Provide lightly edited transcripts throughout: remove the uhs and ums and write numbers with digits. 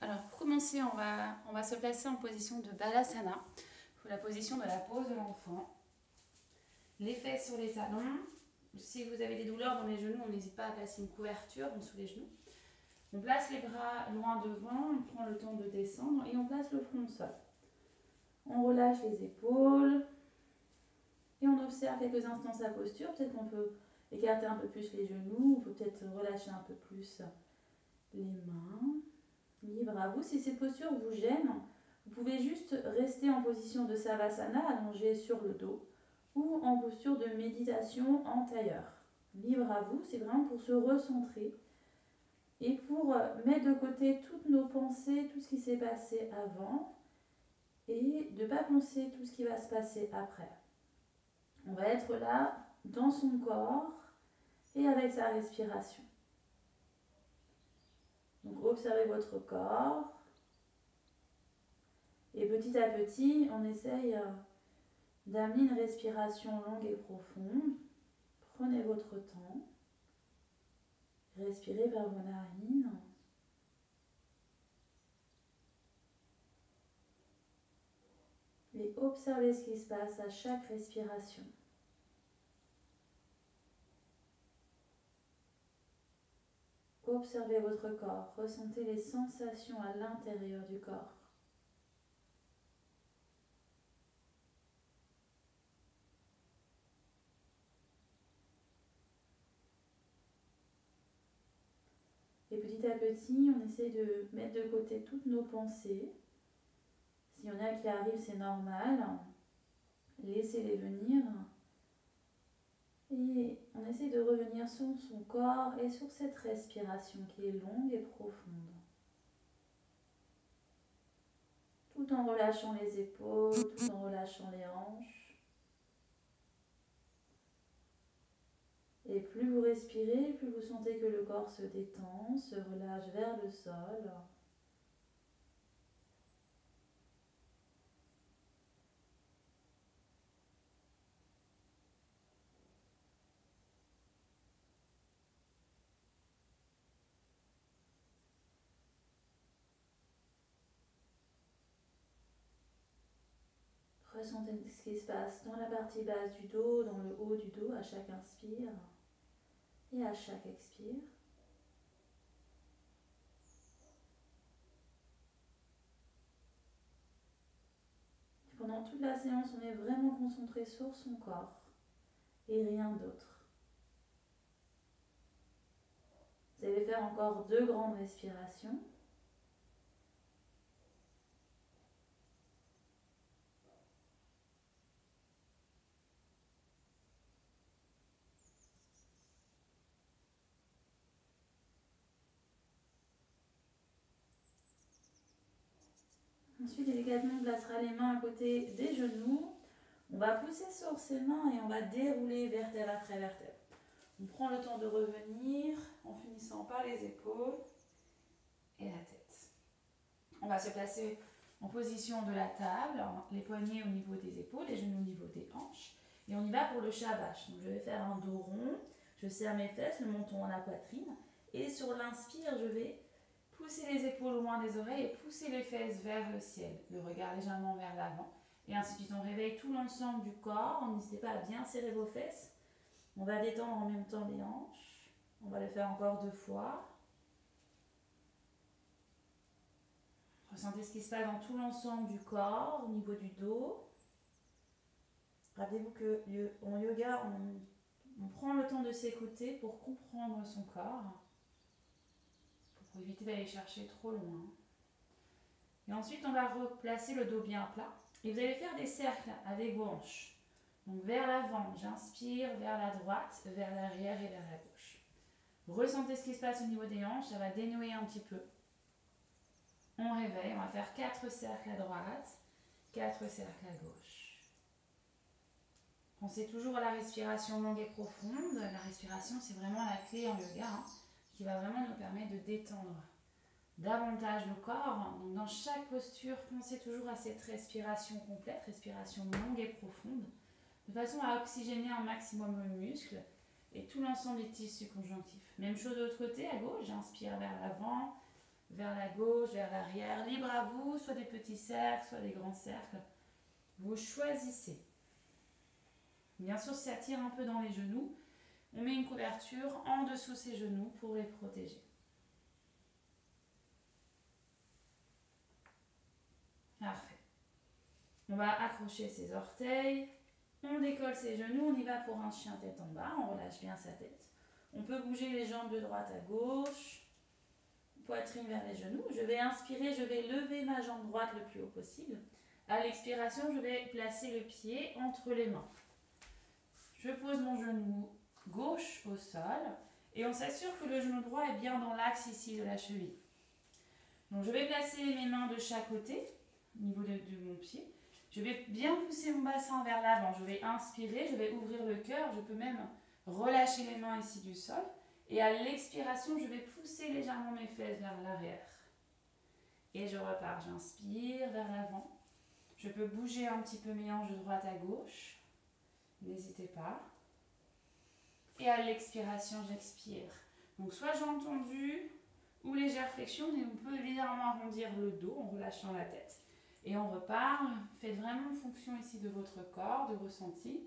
Alors pour commencer, on va se placer en position de Balasana, la position de la pose de l'enfant. Les fesses sur les talons. Si vous avez des douleurs dans les genoux, on n'hésite pas à placer une couverture en dessous les genoux. On place les bras loin devant, on prend le temps de descendre et on place le front au sol. On relâche les épaules et on observe quelques instants sa posture. Peut-être qu'on peut écarter un peu plus les genoux, on peut peut-être relâcher un peu plus les mains. Libre à vous. Si ces postures vous gênent, vous pouvez juste rester en position de Savasana, allongé sur le dos, ou en posture de méditation en tailleur. Libre à vous, c'est vraiment pour se recentrer et pour mettre de côté toutes nos pensées, tout ce qui s'est passé avant, et de ne pas penser tout ce qui va se passer après. On va être là, dans son corps, et avec sa respiration. Donc observez votre corps. Et petit à petit, on essaye d'amener une respiration longue et profonde. Prenez votre temps. Respirez vers vos narines. Et observez ce qui se passe à chaque respiration. Observez votre corps. Ressentez les sensations à l'intérieur du corps. Et petit à petit, on essaie de mettre de côté toutes nos pensées. S'il y en a qui arrivent, c'est normal. Laissez-les venir. Et on essaie de revenir sur son corps et sur cette respiration qui est longue et profonde. Tout en relâchant les épaules, tout en relâchant les hanches. Et plus vous respirez, plus vous sentez que le corps se détend, se relâche vers le sol. Ressentez ce qui se passe dans la partie basse du dos, dans le haut du dos à chaque inspire et à chaque expire. Et pendant toute la séance, on est vraiment concentré sur son corps et rien d'autre. Vous allez faire encore 2 grandes respirations. Ensuite, délicatement, on placera les mains à côté des genoux. On va pousser sur ses mains et on va dérouler vertèbre après vertèbre. On prend le temps de revenir en finissant par les épaules et la tête. On va se placer en position de la table, les poignets au niveau des épaules, les genoux au niveau des hanches. Et on y va pour le shavash. Donc je vais faire un dos rond, je serre mes fesses, le menton à la poitrine. Et sur l'inspire, je vais pousser les épaules loin des oreilles et pousser les fesses vers le ciel, le regard légèrement vers l'avant. Et ainsi de suite, on réveille tout l'ensemble du corps. N'hésitez pas à bien serrer vos fesses. On va détendre en même temps les hanches. On va le faire encore 2 fois. Ressentez ce qui se passe dans tout l'ensemble du corps, au niveau du dos. Rappelez-vous qu'en yoga, on prend le temps de s'écouter pour comprendre son corps, pour éviter d'aller chercher trop loin. Et ensuite, on va replacer le dos bien plat. Et vous allez faire des cercles avec vos hanches. Donc vers l'avant, j'inspire, vers la droite, vers l'arrière et vers la gauche. Vous ressentez ce qui se passe au niveau des hanches, ça va dénouer un petit peu. On réveille, on va faire 4 cercles à droite, 4 cercles à gauche. Pensez toujours à la respiration longue et profonde. La respiration, c'est vraiment la clé en yoga, qui va vraiment nous permettre de détendre davantage le corps. Donc dans chaque posture, pensez toujours à cette respiration complète, respiration longue et profonde, de façon à oxygéner un maximum le muscle et tout l'ensemble des tissus conjonctifs. Même chose de l'autre côté, à gauche, j'inspire vers l'avant, vers la gauche, vers l'arrière. Libre à vous, soit des petits cercles, soit des grands cercles. Vous choisissez. Bien sûr, si ça tire un peu dans les genoux, on met une couverture en dessous ses genoux pour les protéger. Parfait. On va accrocher ses orteils. On décolle ses genoux, on y va pour un chien tête en bas, on relâche bien sa tête. On peut bouger les jambes de droite à gauche, poitrine vers les genoux. Je vais inspirer, je vais lever ma jambe droite le plus haut possible. À l'expiration, je vais placer le pied entre les mains. Je pose mon genou gauche au sol et on s'assure que le genou droit est bien dans l'axe ici de la cheville. Donc je vais placer mes mains de chaque côté, au niveau de mon pied. Je vais bien pousser mon bassin vers l'avant. Je vais inspirer, je vais ouvrir le cœur. Je peux même relâcher les mains ici du sol. Et à l'expiration, je vais pousser légèrement mes fesses vers l'arrière. Et je repars. J'inspire vers l'avant. Je peux bouger un petit peu mes hanches de droite à gauche. N'hésitez pas. Et à l'expiration, j'expire. Donc soit jambes tendues ou légère flexion. Et on peut légèrement arrondir le dos en relâchant la tête. Et on repart. Faites vraiment fonction ici de votre corps, de ressenti.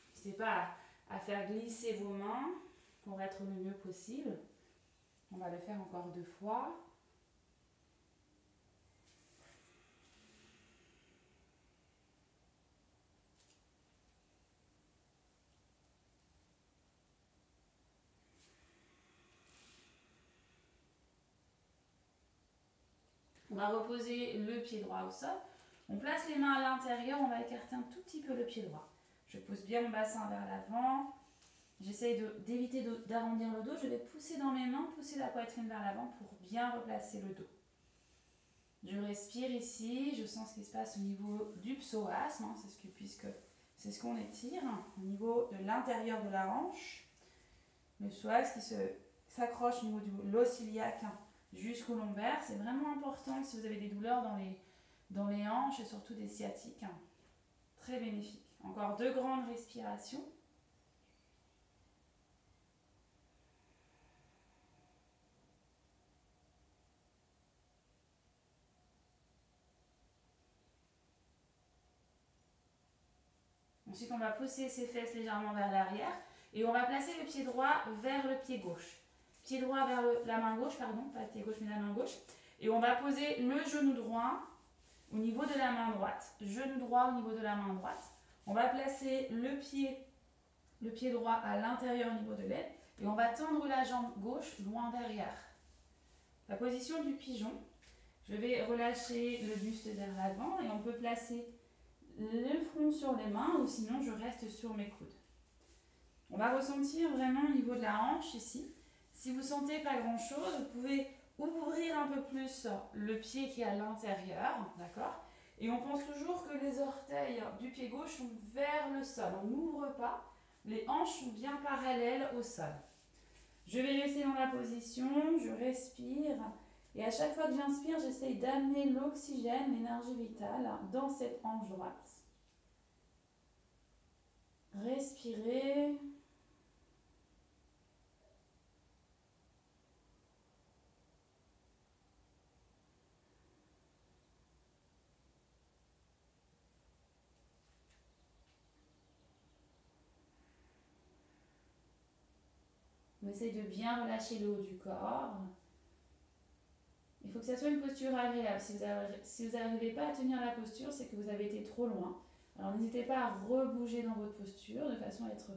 N'hésitez pas à faire glisser vos mains pour être le mieux possible. On va le faire encore 2 fois. On va reposer le pied droit au sol. On place les mains à l'intérieur, on va écarter un tout petit peu le pied droit. Je pose bien mon bassin vers l'avant. J'essaye d'éviter d'arrondir le dos. Je vais pousser dans mes mains, pousser la poitrine vers l'avant pour bien replacer le dos. Je respire ici, je sens ce qui se passe au niveau du psoas, puisque c'est ce qu'on étire, au niveau de l'intérieur de la hanche. Le psoas qui s'accroche au niveau de l'os iliaque jusqu'au lombaire. C'est vraiment important si vous avez des douleurs dans les hanches et surtout des sciatiques. Très bénéfique. Encore 2 grandes respirations. Ensuite, on va pousser ses fesses légèrement vers l'arrière et on va placer le pied droit vers le pied gauche. Pied droit vers la main gauche, pardon, pas le pied gauche mais la main gauche. Et on va poser le genou droit au niveau de la main droite. Genou droit au niveau de la main droite. On va placer le pied droit à l'intérieur au niveau de l'aine et on va tendre la jambe gauche loin derrière. La position du pigeon. Je vais relâcher le buste vers l'avant et on peut placer le front sur les mains ou sinon je reste sur mes coudes. On va ressentir vraiment au niveau de la hanche ici. Si vous ne sentez pas grand chose, vous pouvez ouvrir un peu plus le pied qui est à l'intérieur, d'accord? Et on pense toujours que les orteils du pied gauche sont vers le sol. On n'ouvre pas, les hanches sont bien parallèles au sol. Je vais rester dans la position, je respire. Et à chaque fois que j'inspire, j'essaye d'amener l'oxygène, l'énergie vitale dans cette hanche droite. Respirez. On essaye de bien relâcher le haut du corps. Il faut que ça soit une posture agréable. Si vous n'arrivez pas à tenir la posture, c'est que vous avez été trop loin. Alors n'hésitez pas à rebouger dans votre posture de façon à être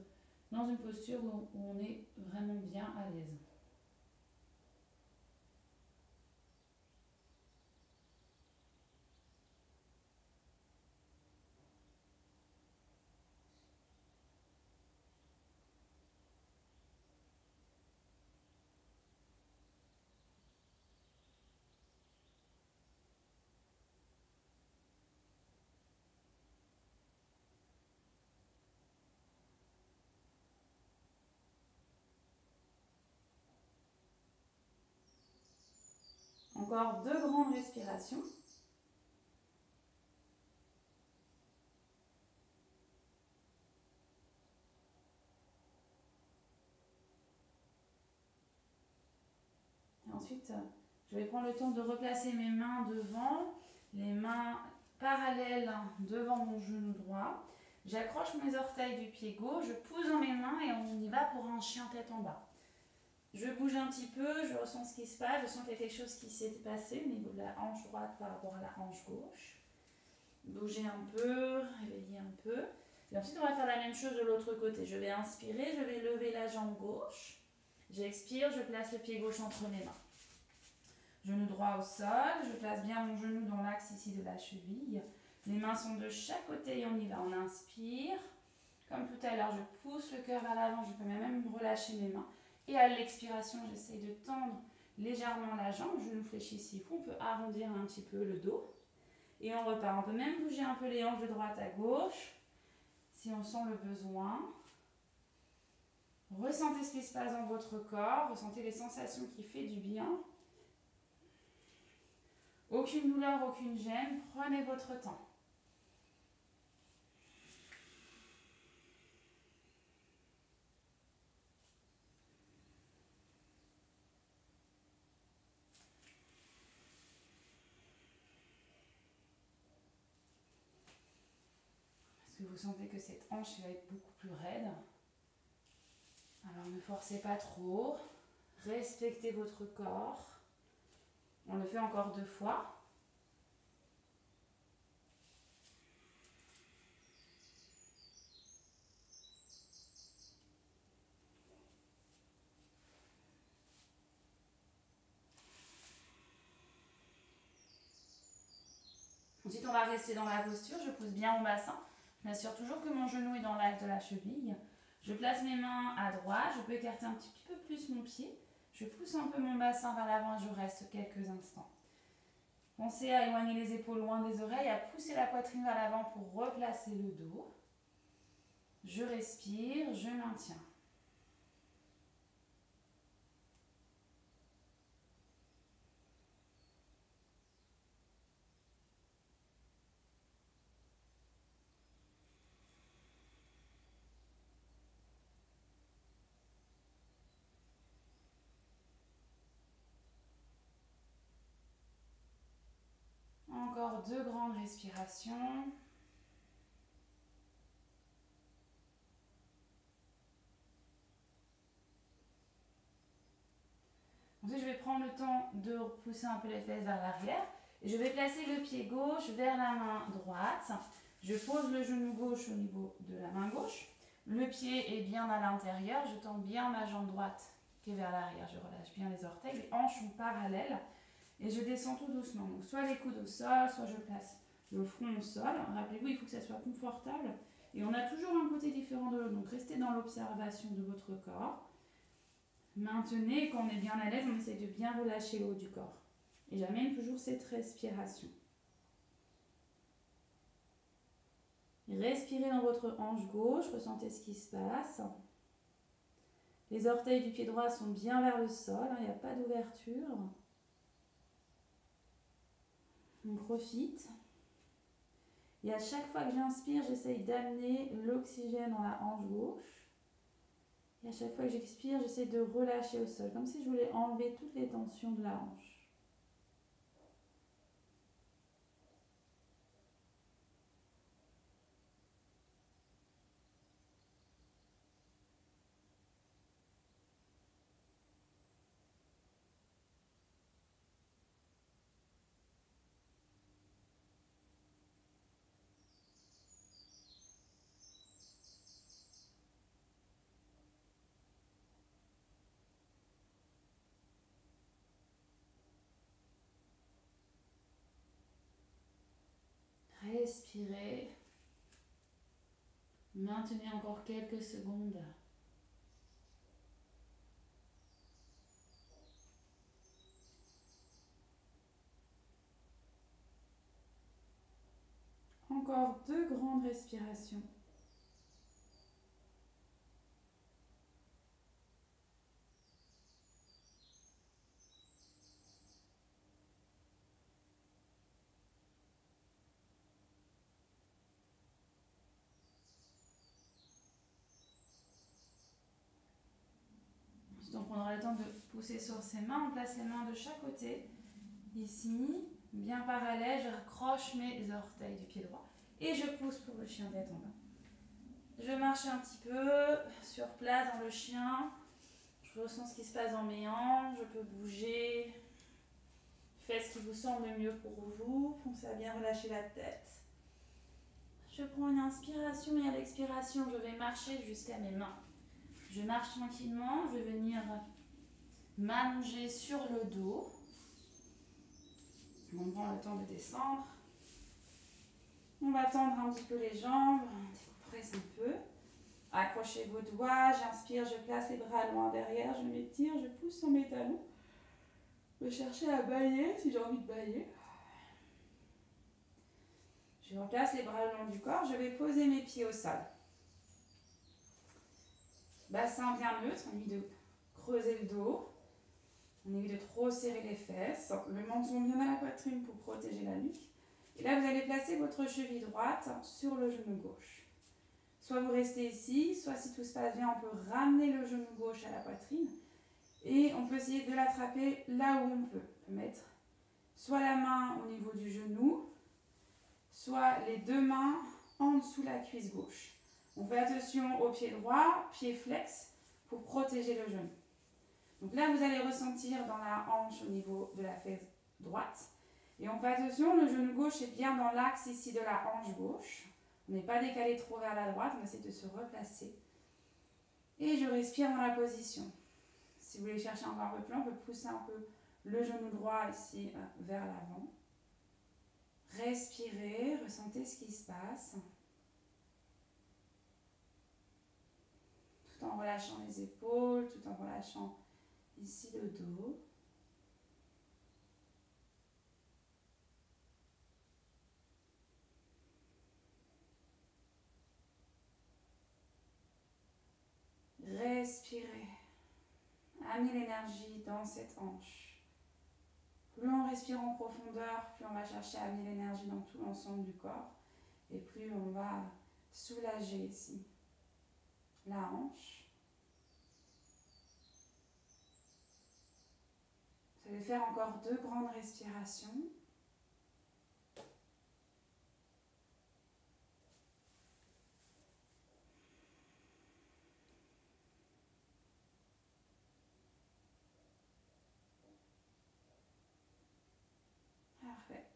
dans une posture où on est vraiment bien à l'aise. Encore 2 grandes respirations. Ensuite, je vais prendre le temps de replacer mes mains devant, les mains parallèles devant mon genou droit. J'accroche mes orteils du pied gauche, je pousse dans mes mains et on y va pour un chien tête en bas. Je bouge un petit peu, je ressens ce qui se passe, je sens qu'il y a quelque chose qui s'est passé au niveau de la hanche droite par rapport à la hanche gauche. Bougez un peu, réveillez un peu. Et ensuite, on va faire la même chose de l'autre côté. Je vais inspirer, je vais lever la jambe gauche. J'expire, je place le pied gauche entre mes mains. Genou droit au sol, je place bien mon genou dans l'axe ici de la cheville. Les mains sont de chaque côté et on y va. On inspire. Comme tout à l'heure, je pousse le cœur vers l'avant, je peux même relâcher mes mains. Et à l'expiration, j'essaye de tendre légèrement la jambe, genou fléchi s'il faut. On peut arrondir un petit peu le dos. Et on repart. On peut même bouger un peu les hanches de droite à gauche, si on sent le besoin. Ressentez ce qui se passe dans votre corps, ressentez les sensations qui font du bien. Aucune douleur, aucune gêne, prenez votre temps. Est-ce que vous sentez que cette hanche va être beaucoup plus raide? Alors ne forcez pas trop, respectez votre corps. On le fait encore 2 fois. Ensuite, on va rester dans la posture. Je pousse bien mon bassin. Je m'assure toujours que mon genou est dans l'axe de la cheville. Je place mes mains à droite. Je peux écarter un petit peu plus mon pied. Je pousse un peu mon bassin vers l'avant et je reste quelques instants. Pensez à éloigner les épaules loin des oreilles, à pousser la poitrine vers l'avant pour replacer le dos. Je respire, je maintiens. Encore 2 grandes respirations. Ensuite, je vais prendre le temps de repousser un peu les fesses vers l'arrière. Et je vais placer le pied gauche vers la main droite. Je pose le genou gauche au niveau de la main gauche. Le pied est bien à l'intérieur. Je tends bien ma jambe droite qui est vers l'arrière. Je relâche bien les orteils. Les hanches sont parallèles. Et je descends tout doucement. Donc, soit les coudes au sol, soit je place le front au sol. Rappelez-vous, il faut que ça soit confortable. Et on a toujours un côté différent de l'autre. Donc, restez dans l'observation de votre corps. Maintenez, quand on est bien à l'aise, on essaie de bien relâcher le haut du corps. Et j'amène toujours cette respiration. Respirez dans votre hanche gauche, ressentez ce qui se passe. Les orteils du pied droit sont bien vers le sol, il n'y a pas d'ouverture. On profite. Et à chaque fois que j'inspire, j'essaye d'amener l'oxygène dans la hanche gauche. Et à chaque fois que j'expire, j'essaie de relâcher au sol, comme si je voulais enlever toutes les tensions de la hanche. Respirez. Maintenez encore quelques secondes. Encore 2 grandes respirations. Ensuite, on prendra le temps de pousser sur ses mains. On place les mains de chaque côté. Ici, bien parallèle, je raccroche mes orteils du pied droit. Et je pousse pour le chien tête en bas. Je marche un petit peu sur place dans le chien. Je ressens ce qui se passe dans mes hanches. Je peux bouger. Faites ce qui vous semble mieux pour vous. Pensez à bien relâcher la tête. Je prends une inspiration et à l'expiration, je vais marcher jusqu'à mes mains. Je marche tranquillement. Je vais venir m'allonger sur le dos. On prend le temps de descendre. On va tendre un petit peu les jambes. On décompresse un peu. Accrochez vos doigts. J'inspire, je place les bras loin derrière. Je m'étire, je pousse sur mes talons. Je vais chercher à bâiller si j'ai envie de bâiller. Je replace les bras le long du corps. Je vais poser mes pieds au sol. Bassin bien neutre. On évite de creuser le dos. On évite de trop serrer les fesses. Le menton bien à la poitrine pour protéger la nuque. Et là, vous allez placer votre cheville droite sur le genou gauche. Soit vous restez ici, soit si tout se passe bien, on peut ramener le genou gauche à la poitrine. Et on peut essayer de l'attraper là où on peut. On peut mettre soit la main au niveau du genou, soit les deux mains en dessous de la cuisse gauche. On fait attention au pied droit, pied flex, pour protéger le genou. Donc là, vous allez ressentir dans la hanche au niveau de la fesse droite. Et on fait attention, le genou gauche est bien dans l'axe ici de la hanche gauche. On n'est pas décalé trop vers la droite, on essaie de se replacer. Et je respire dans la position. Si vous voulez chercher encore un peu plus, on peut pousser un peu le genou droit ici vers l'avant. Respirez, ressentez ce qui se passe. Tout en relâchant les épaules, tout en relâchant ici le dos. Respirez. Amenez l'énergie dans cette hanche. Plus on respire en profondeur, plus on va chercher à amener l'énergie dans tout l'ensemble du corps. Et plus on va soulager ici la hanche. Vous allez faire encore 2 grandes respirations. Parfait.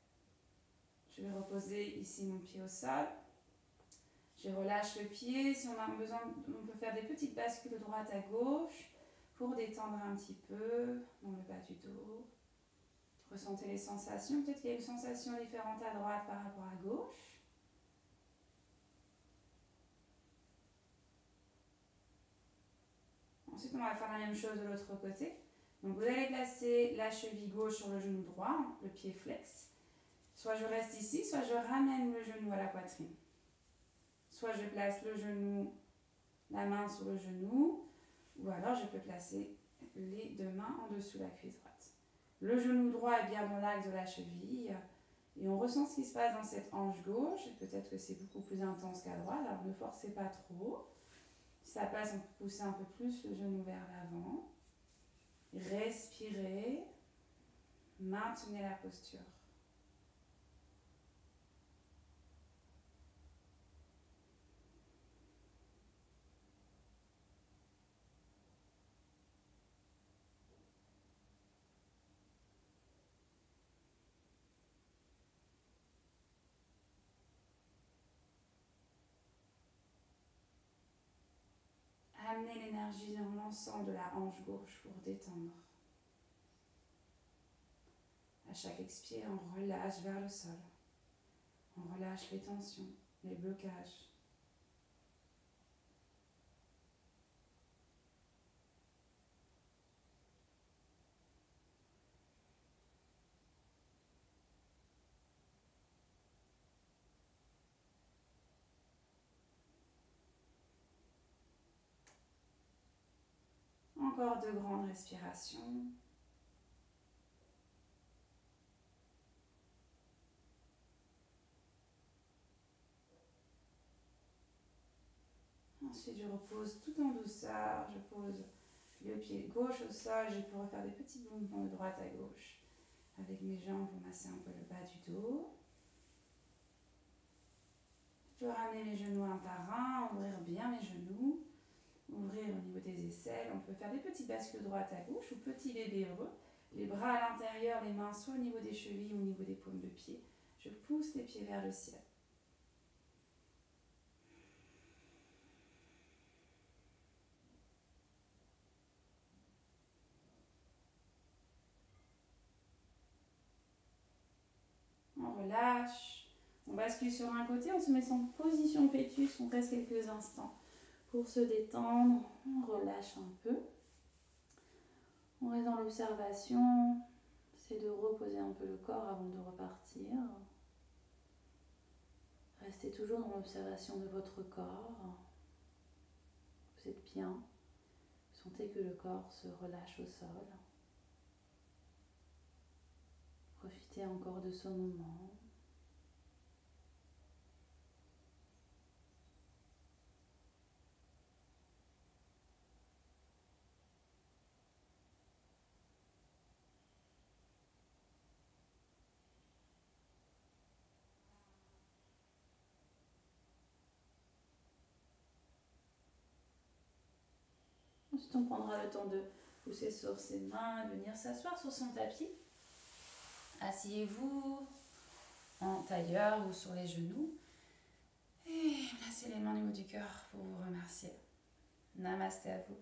Je vais reposer ici mon pied au sol. Je relâche le pied. Si on a besoin, on peut faire des petites bascules de droite à gauche pour détendre un petit peu dans le bas du dos. Ressentez les sensations. Peut-être qu'il y a une sensation différente à droite par rapport à gauche. Ensuite, on va faire la même chose de l'autre côté. Donc, vous allez placer la cheville gauche sur le genou droit, le pied flex. Soit je reste ici, soit je ramène le genou à la poitrine. Soit je place le genou, la main sur le genou, ou alors je peux placer les 2 mains en dessous de la cuisse droite. Le genou droit est bien dans l'axe de la cheville. Et on ressent ce qui se passe dans cette hanche gauche. Et peut-être que c'est beaucoup plus intense qu'à droite, alors ne forcez pas trop. Si ça passe, on peut pousser un peu plus le genou vers l'avant. Respirez. Maintenez la posture. Amenez l'énergie dans l'ensemble de la hanche gauche pour détendre. À chaque expire, on relâche vers le sol. On relâche les tensions, les blocages. Encore 2 grandes respirations. Ensuite, je repose tout en douceur. Je pose Le pied gauche au sol, je pourrais faire des petits mouvements de droite à gauche avec mes jambes pour masser un peu le bas du dos. Je peux ramener mes genoux un par un, ouvrir bien mes genoux, ouvrir au niveau des aisselles. On peut faire des petits bascules droite à gauche ou petit bébé heureux. Les bras à l'intérieur, les mains soit au niveau des chevilles ou au niveau des paumes de pied. Je pousse les pieds vers le ciel. On relâche, on bascule sur un côté, on se met en position fœtus, on reste quelques instants pour se détendre, on relâche un peu. On reste dans l'observation, c'est de reposer un peu le corps avant de repartir. Restez toujours dans l'observation de votre corps. Vous êtes bien. Sentez que le corps se relâche au sol. Profitez encore de ce moment. Ensuite, on prendra le temps de pousser sur ses mains, de venir s'asseoir sur son tapis. Asseyez-vous en tailleur ou sur les genoux. Et placez les mains au niveau du cœur pour vous remercier. Namasté à vous.